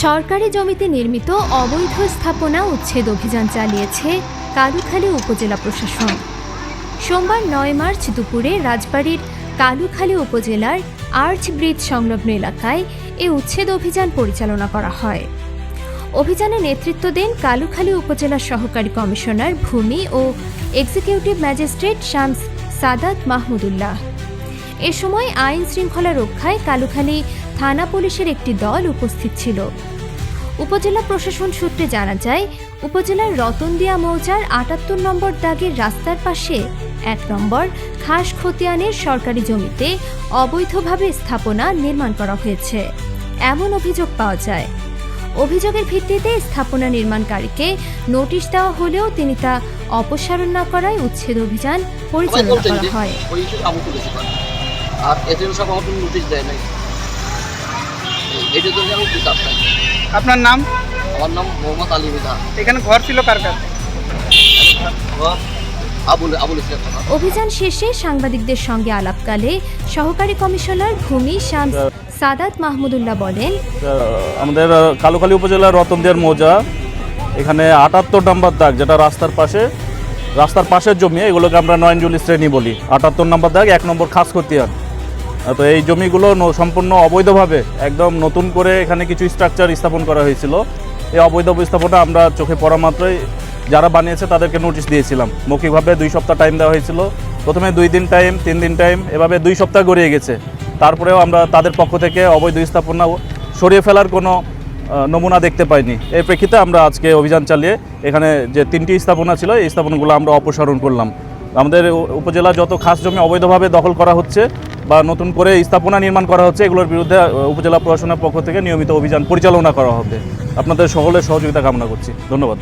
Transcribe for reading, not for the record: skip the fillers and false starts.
সরকারি জমিতে নির্মিত অবৈধ স্থাপনা উচ্ছেদ অভিযান চালিয়েছে কালুখালী উপজেলা প্রশাসন। সোমবার ৯ মার্চ দুপুরে রাজবাড়ীর কালুখালী উপজেলার আর্চ ব্রিজ সংলগ্ন এলাকায় এ উচ্ছেদ অভিযান পরিচালনা করা হয়। অভিযানে নেতৃত্ব দেন কালুখালী উপজেলা সহকারী কমিশনার ভূমি ও এক্সিকিউটিভ ম্যাজিস্ট্রেট শামস সাদাত মাহমুদুল্লাহ। এ সময় আইন শৃঙ্খলা রক্ষায় কালুখালী থানা পুলিশের একটি দল উপস্থিত ছিল। উপজেলা প্রশাসন সূত্রে জানা যায়, উপজেলার রতনদিয়া মৌজার ৭৮ নম্বর দাগের রাস্তার পাশে ১ নম্বর খাস খতিয়ানের সরকারি জমিতে অবৈধভাবে স্থাপনা নির্মাণ করা হয়েছে এমন অভিযোগ পাওয়া যায়। অভিযোগের ভিত্তিতে স্থাপনা নির্মাণকারীকে নোটিশ দেওয়া হলেও তিনি তা অপসারণ না করায় উচ্ছেদ অভিযান পরিচালনা করা হয়। আর এজেন্ট সব আমাকে নোটিশ দেয় নাই, এটার জন্য আমি বিচার চাই। আপনার নাম? আমার নাম মোহাম্মদ আলী মিধা। এখানে ঘর ছিল কার কাছে? আবুল ইসলাম। অভিযান শেষে সাংবাদিকদের সঙ্গে আলাপকালে সহকারী কমিশনার ভূমি শামস সাদাত মাহমুদুল্লাহ বলেন, আমাদের কালুখালী উপজেলার রতনদিয়ার মৌজা, এখানে ৭৮ নম্বর দাগ, যেটা রাস্তার পাশের জমি, এগুলোকে আমরা নয়নজুলি শ্রেণী বলি। ৭৮ নম্বর দাগ ১ নম্বর খাস খতিয়ান। তো এই জমিগুলো সম্পূর্ণ অবৈধভাবে একদম নতুন করে এখানে কিছু স্ট্রাকচার স্থাপন করা হয়েছিল। এই অবৈধ স্থাপনা আমরা চোখে পড়া মাত্রই যারা বানিয়েছে তাদেরকে নোটিশ দিয়েছিলাম। মৌখিকভাবে 2 সপ্তাহ টাইম দেওয়া হয়েছিল। প্রথমে 2 দিন টাইম, 3 দিন টাইম, এভাবে 2 সপ্তাহ গড়িয়ে গেছে। তারপরেও আমরা তাদের পক্ষ থেকে অবৈধ স্থাপনা সরিয়ে ফেলার কোনো নমুনা দেখতে পাইনি। এই প্রেক্ষিতে আমরা আজকে অভিযান চালিয়ে এখানে যে 3টি স্থাপনা ছিল, এই স্থাপনাগুলো আমরা অপসারণ করলাম। আমাদের উপজেলা যত খাস জমি অবৈধভাবে দখল করা হচ্ছে বা নতুন করে স্থাপনা নির্মাণ করা হচ্ছে, এগুলোর বিরুদ্ধে উপজেলা প্রশাসনের পক্ষ থেকে নিয়মিত অভিযান পরিচালনা করা হবে। আপনাদের সকলের সহযোগিতা কামনা করছি। ধন্যবাদ।